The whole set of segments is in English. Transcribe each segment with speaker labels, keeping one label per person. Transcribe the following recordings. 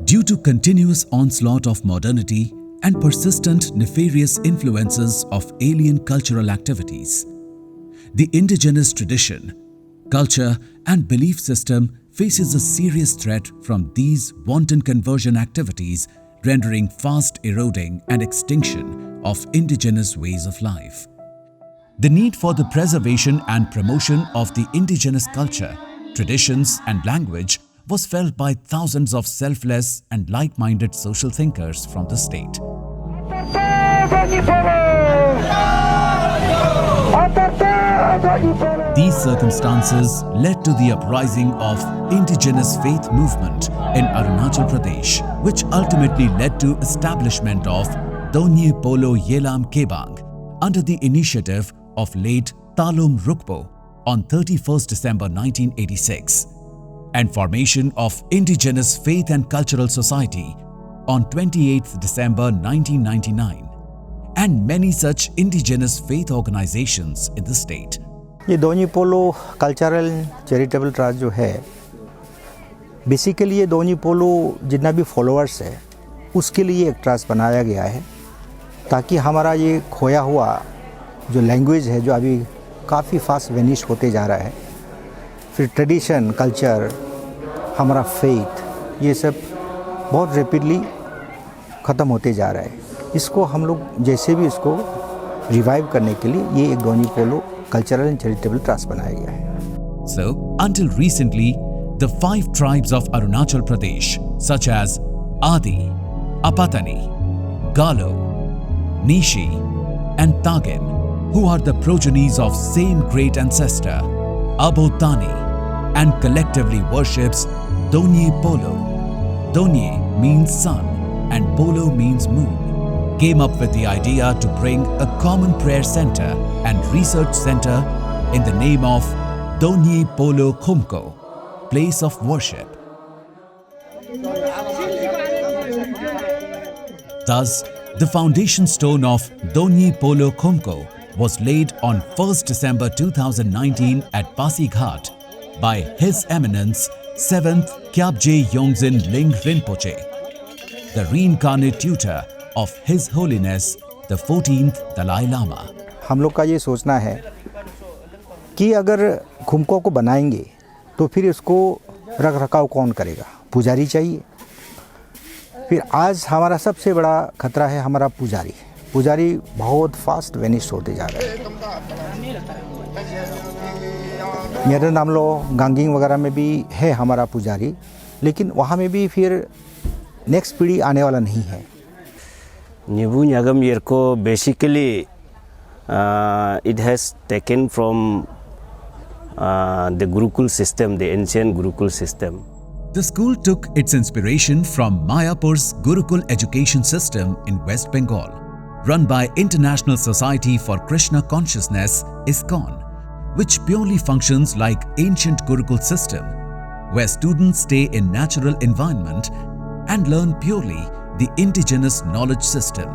Speaker 1: Due to continuous onslaught of modernity and persistent nefarious influences of alien cultural activities, the indigenous tradition, culture and belief system faces a serious threat from these wanton conversion activities, rendering fast eroding and extinction of indigenous ways of life. The need for the preservation and promotion of the indigenous culture, traditions and language was felt by thousands of selfless and like-minded social thinkers from the state. These circumstances led to the uprising of indigenous faith movement in Arunachal Pradesh, which ultimately led to establishment of Donyi Polo Charitable Trust under the initiative of late Talom Rukpo on 31st December 1986 and formation of Indigenous Faith and Cultural Society on 28th December 1999 and many such indigenous faith organizations in the state.
Speaker 2: ये Donyi Polo cultural charitable trust जो है, basically ये दोन्यी पोलो जितना भी followers है उसके लिए एक ट्रस्ट बनाया गया है ताकि हमारा ये खोया हुआ जो लैंग्वेज है जो अभी काफ़ी फास्ट वेनिश होते जा रहा है, फिर ट्रेडिशन कल्चर हमारा फेथ ये सब बहुत रैपिडली ख़त्म होते जा रहा है। इसको हम लोग जैसे भी इसको रिवाइव करने के लिए ये एक Donyi Polo cultural and charitable trust बनाया गया है।
Speaker 1: So, until recently, the 5 tribes of Arunachal Pradesh, such as Adi, Apatani, Galo, Nyishi, and Tagin, who are the progenies of same great ancestor, Abotani, and collectively worships Donyi Polo. Donyi means sun and Polo means moon, came up with the idea to bring a common prayer center and research center in the name of Donyi Polo Khumko, place of worship. Thus, the foundation stone of Donyi Polo Khumko was laid on 1st December 2019 at Pasighat by His Eminence 7th Kyabje Yongzin Ling Rinpoche, the reincarnate tutor of His Holiness the 14th Dalai Lama.
Speaker 2: हम लोग का ये सोचना है कि अगर खुमको को बनाएंगे तो फिर इसको रख रखाव कौन करेगा? पुजारी चाहिए। फिर आज हमारा सबसे बड़ा खतरा है हमारा पुजारी। पुजारी बहुत फास्ट वेनिश होते जा रहे हैं। मेरे नाम लो गांगिंग वगैरह में भी है हमारा पुजारी, लेकिन वहाँ में भी फिर नेक्स्ट पीढ़ी आने वाला नहीं है।
Speaker 3: Nyibu Nyegam Yerko basically it has taken from the Gurukul system, the ancient Gurukul system.
Speaker 1: The school took its inspiration from Mayapur's Gurukul education system in West Bengal, run by International Society for Krishna Consciousness, ISKCON, which purely functions like ancient Gurukul system, where students stay in natural environment and learn purely the indigenous knowledge system.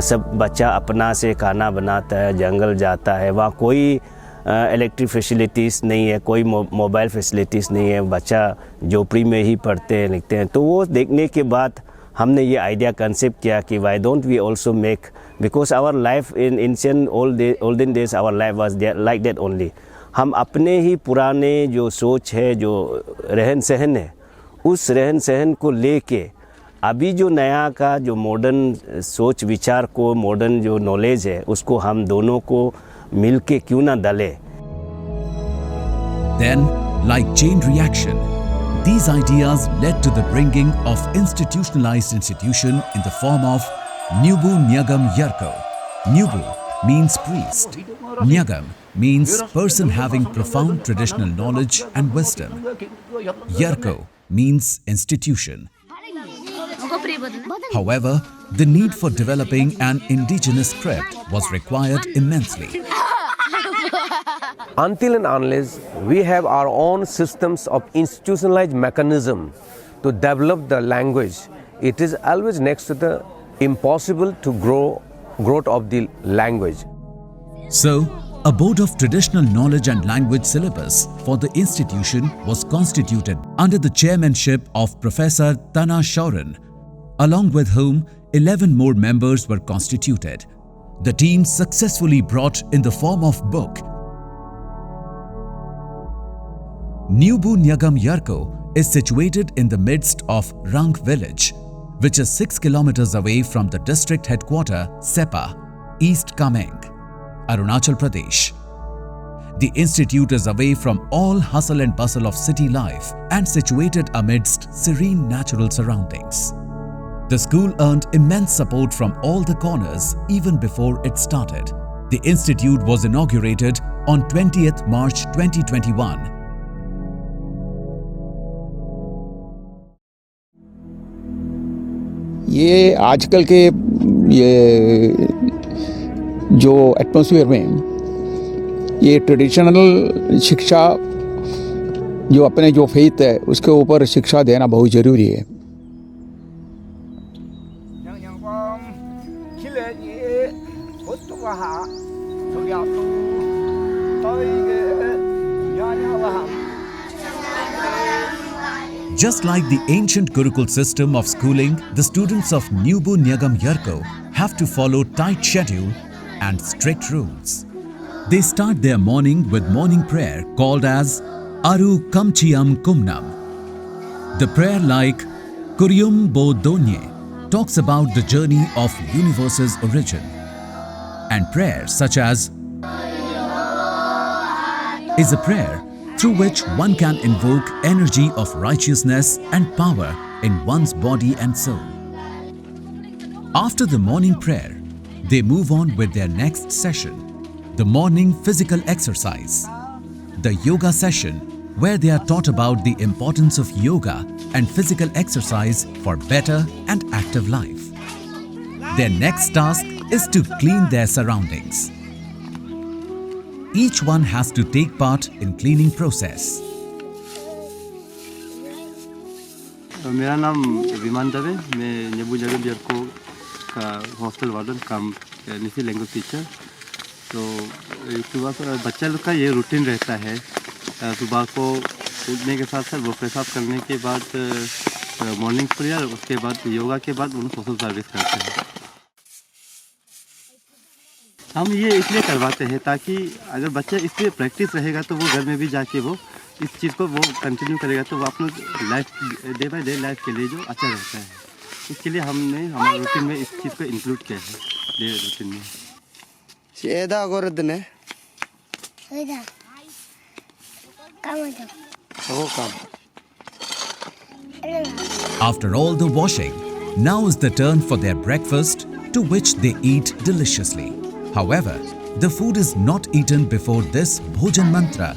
Speaker 3: सब बच्चा अपना से खाना बनाता है, जंगल जाता है, वहाँ कोई इलेक्ट्रिक फैसिलिटीज़ नहीं है, कोई मोबाइल फैसिलिटीज़ नहीं है, बच्चा झोपड़ी में ही पढ़ते हैं, लिखते हैं। तो वो देखने के बाद हमने ये आइडिया कंसेप्ट किया कि why don't we also make, because our life in ancient olden days our life was like that only. हम अपने ही पुराने जो सोच है, जो रहन सहन है, उस रहन सहन को लेके अभी जो नया का जो मॉडर्न सोच विचार को, मॉडर्न जो नॉलेज है, उसको हम दोनों को मिलके क्यों ना डालें।
Speaker 1: Then, like chain reaction, these ideas led to the bringing of institutionalized institution in the form of Nyibu Nyegam Yerko. Nyibu means priest. Nyegam means person having profound traditional knowledge and wisdom. Yerko means institution. However, the need for developing an indigenous script was required immensely.
Speaker 4: Until and unless we have our own systems of institutionalized mechanism to develop the language, it is always next to the impossible to growth of the language.
Speaker 1: So, a board of traditional knowledge and language syllabus for the institution was constituted under the chairmanship of Professor Tana Shauran, along with whom 11 more members were constituted. The team successfully brought in the form of book Nyibu Nyegam Yerko is situated in the midst of Rang village, which is 6 kilometers away from the district headquarter Sepa, East Kameng, Arunachal Pradesh. The institute is away from all hustle and bustle of city life and situated amidst serene natural surroundings. The school earned immense support from all the corners even before it started. The institute was inaugurated on 20th March 2021.
Speaker 5: ये आजकल के ये जो atmosphere में ये traditional शिक्षा जो अपने जो फेथ है उसके ऊपर शिक्षा देना बहुत ज़रूरी है.
Speaker 1: Just like the ancient Gurukul system of schooling, the students of Nyibu Nyegam Yerko have to follow tight schedule and strict rules. They start their morning with morning prayer called as Aru Kamchiam Kumnam. The prayer like Kuryum Bo Donye talks about the journey of universe's origin, and prayer such as is a prayer through which one can invoke energy of righteousness and power in one's body and soul. After the morning prayer, they move on with their next session, the morning physical exercise, the yoga session, where they are taught about the importance of yoga and physical exercise for better and active life. Their next task is to clean their surroundings. Each one has to take part in cleaning process.
Speaker 6: मेरा नाम विमान दवे, मैं न्यीबू न्येगम यरको का hostel warden कम Nishi language teacher. तो सुबह बच्चा लोग का ये रूटीन रहता है. सुबह को उठने के साथ साथ वो पेशाब करने के बाद मॉर्निंग प्रेयर, उसके बाद योगा के बाद उन्हें सोशल सर्विस करते हैं. हम ये इसलिए करवाते हैं ताकि अगर बच्चा इसलिए प्रैक्टिस रहेगा तो वो घर में भी जाके वो इस चीज़ को वो कंटिन्यू करेगा, तो वो अपना life day by day life के लिए जो अच्छा रहता है. इसके लिए हमने हमारे रूटीन में इस चीज़ को इंक्लूड किया है डे रूटीन में.
Speaker 7: सीधा गोरदने
Speaker 1: After all the washing, now is the turn for their breakfast, to which they eat deliciously. However, the food is not eaten before this Bhojan mantra.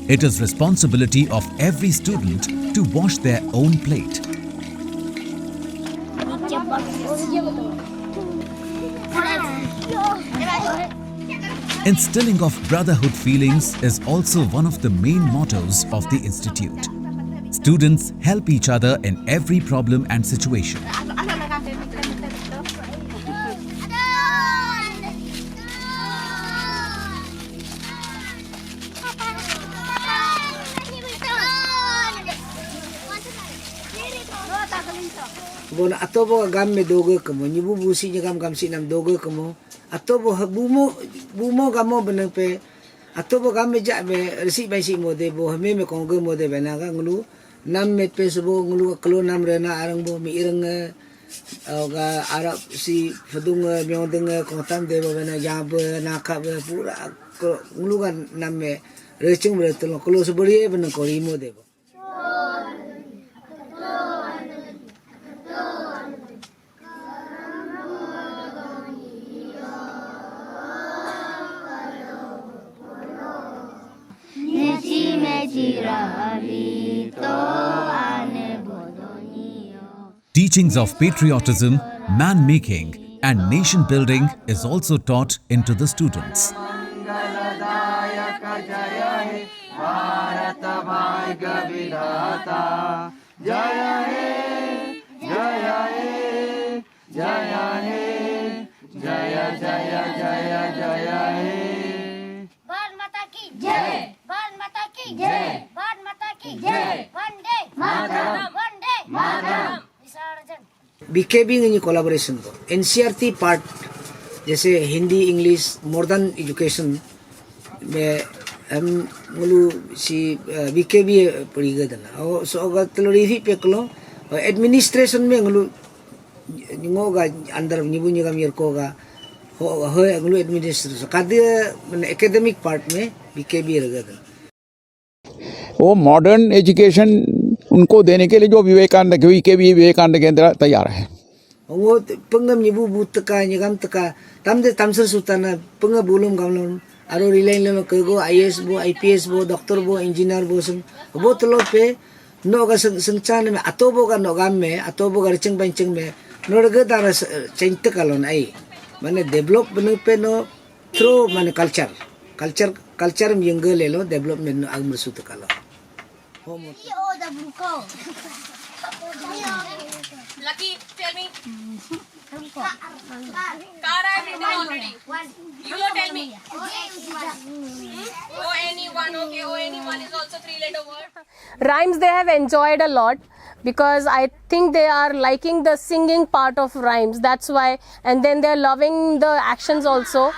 Speaker 1: It is responsibility of every student to wash their own plate. Instilling of brotherhood feelings is also one of the main mottos of the institute. Students help each other in every problem and situation.
Speaker 8: Bon atobo agam me doge kemo nyibu busi nyegam kam sinam doge kemo atobo bumo gamo benepe atau bo gam me ja me resi bai si mode bo hame me kongge mode bena ga ngulu nam me pes bo ngulu kelo nam rena arang bo mi ireng ga arab si fadung myodeng kotam de bo bena jab nakap pura ngulu ga nam me receng bre telo kelo sebori bena ko imo de bo
Speaker 1: Teachings of patriotism, man-making and nation-building is also taught into the students.
Speaker 8: BKB in collaboration तो NCERT part जैसे Hindi English modern education में हम मुलु सी BKB पढ़ी गए थे ना और सो अगर तलोरी पे कलो और एडमिनिस्ट्रेशन में मुलु निगोगा अंदर नीबू निगम यरको का हो मुलु एडमिनिस्ट्रेशन कादे मैंने एकेडमिक पार्ट में BKB रह गए
Speaker 5: वो मॉडर्न एजुकेशन उनको देने के लिए जो विवेकानंद केंद्र तैयार है
Speaker 8: वो पंगम नीबू बूत का निगम तका तमदे तमसर सुताना पंगा बोलम गावलन आरो रिलाइन लो कगो IAS बो IPS बो डॉक्टर बो इंजीनियर बो सम वो तलो पे नोगा संचान में अतोबो का नोगाम में अतोबो का रिचंग पंचंग में नोरगे दारा चेंट कालोन आई माने डेवलप बने पे नो थ्रू माने कल्चर में यंगे ले लो डेवलपमेंट नो आगमर सुत कालो
Speaker 9: Lucky, tell me. Kara have written already. You tell me. O-N-E-1, okay. O-N-E-1 is also 3-letter word.
Speaker 10: Rhymes they have enjoyed a lot because I think they are liking the singing part of rhymes. That's why. And then they are loving the actions also.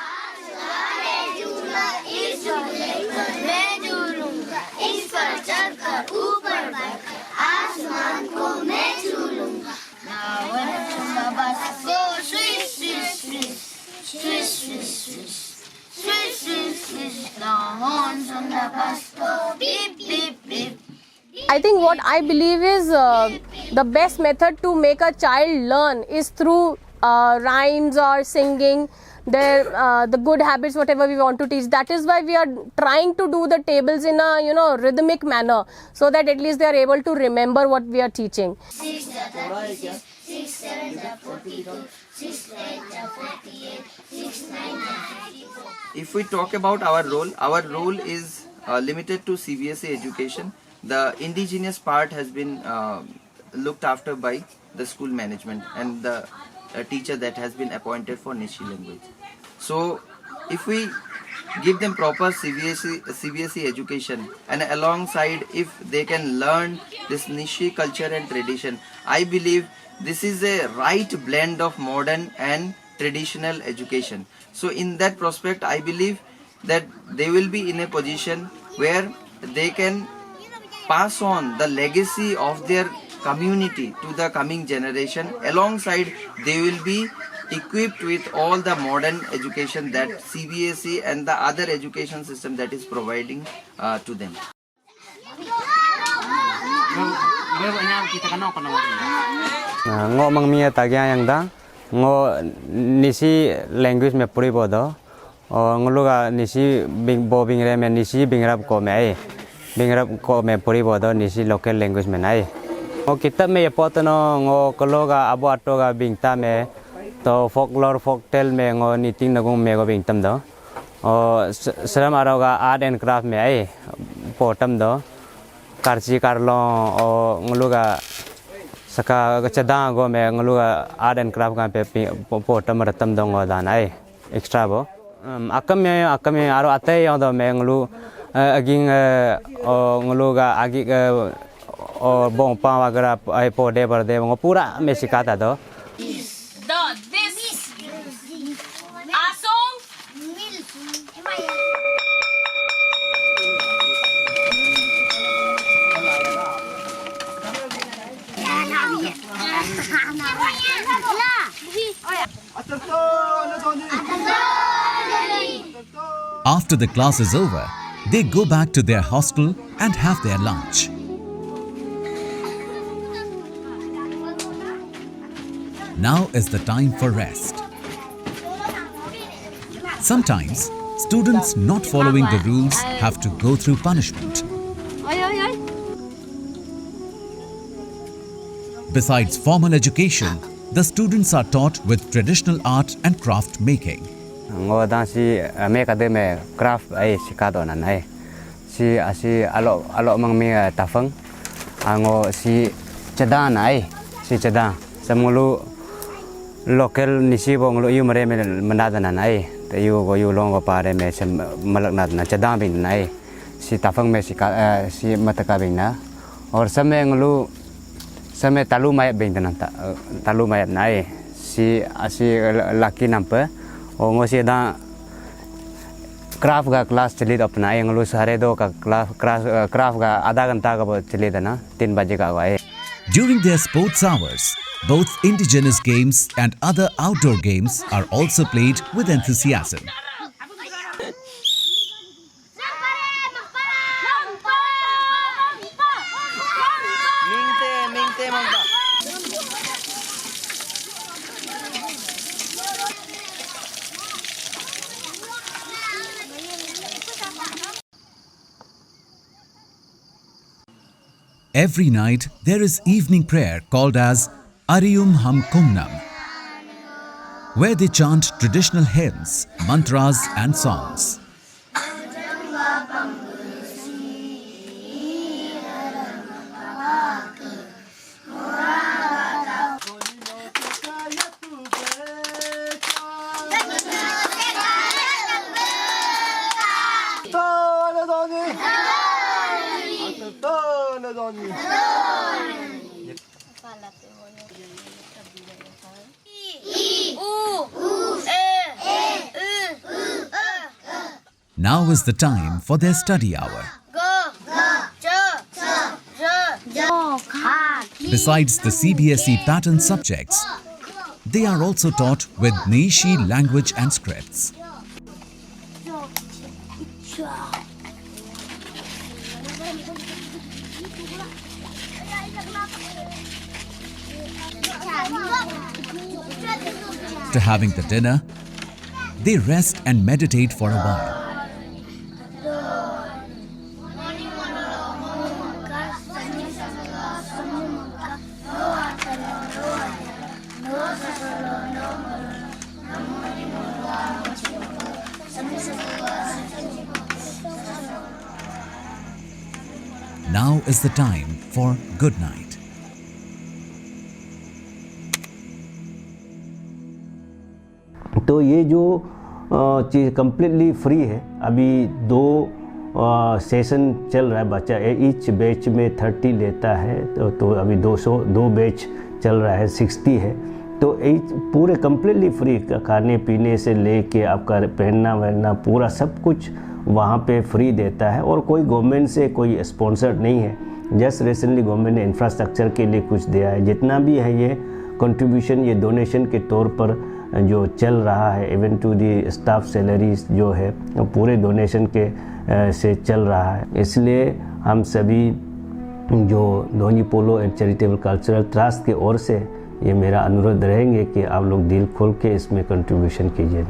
Speaker 10: I think what I believe is the best method to make a child learn is through rhymes or singing, the good habits, whatever we want to teach. That is why we are trying to do the tables in a rhythmic manner, so that at least they are able to remember what we are teaching.
Speaker 11: 6 7 42, 6 8 48, 6 9 54.
Speaker 12: If we talk about our role is limited to CBSE education. The indigenous part has been looked after by the school management and the teacher that has been appointed for Nyishi language. So if we give them proper CBSE education, and alongside if they can learn this Nyishi culture and tradition, I believe this is a right blend of modern and traditional education. So in that prospect, I believe that they will be in a position where they can pass on the legacy of their community to the coming generation. Alongside, they will be equipped with all the modern education that CBSE and the other education system that is providing to them.
Speaker 13: Ngo mangmia tagya yang da ngo Nyishi language me puri bodo nguluga Nyishi bo bingre me Nyishi bingrap ko me puri bodo Nyishi local language me nai ngo kitab me potono ngo kologa abo atoga bingta me to folklore folktale me ngo niting nagong me go bingtam do seram aroga art and craft me ai potam do karchi karlo nguluga saka chadang go me nguluga art and craft ka pe potam ratam dong go danai extra bo akame aro ate yo do me ngulu aging nguluga agi o bong pa wagara ai po de bar de ngo pura me sikata do
Speaker 1: After the class is over, they go back to their hostel and have their lunch. Now is the time for rest. Sometimes, students not following the rules have to go through punishment. Besides formal education, the students are taught with traditional art and craft making.
Speaker 13: Ngoda si make ade me craft ai sikado nan ai si alo mang me tafang ango si cedan ai si cedan semulu local nisi bong lo yu mare me manada nan ai te yu go yu long go pare me sem malak na cedan bin nai si tafang me si mataka bin na और समय nglu समय talu mayat bin nan talu mayat nai si laki nampe और मुझे ना craft का class चली तो अपना ये ngulu सारे दो का क्राफ्ट का आधा घंटा का चली था ना 3 बजे का हुआ है.
Speaker 1: During their sports hours, both indigenous games and other outdoor games are also played with enthusiasm. Every night there is evening prayer called as Ariyum Ham Kumnam, where they chant traditional hymns, mantras and songs. Now is the time for their study hour. Besides the CBSE pattern subjects, they are also taught with Nyishi language and scripts. After having the dinner, they rest and meditate for a while. Now is the time for good night.
Speaker 3: तो ये जो चीज़ completely free है. अभी 2 session चल रहा है. बच्चा each batch में 30 लेता है तो अभी 2 बैच चल रहा है, 60 है. तो पूरे कम्प्लीटली फ्री, खाने पीने से लेके आपका पहनना वहनना पूरा सब कुछ वहाँ पे फ्री देता है. और कोई गवर्नमेंट से कोई स्पॉन्सर नहीं है. जस्ट रिसेंटली गवर्नमेंट ने इंफ्रास्ट्रक्चर के लिए कुछ दिया है. जितना भी है ये कंट्रीब्यूशन, ये डोनेशन के तौर पर जो चल रहा है. Even to the staff salaries जो है पूरे डोनेशन के से चल रहा है. इसलिए हम सभी जो धोनी पोलो एंड चैरिटेबल कल्चरल ट्रस्ट की ओर से ये मेरा अनुरोध रहेंगे कि आप लोग दिल खोल के इसमें कंट्रीब्यूशन कीजिए.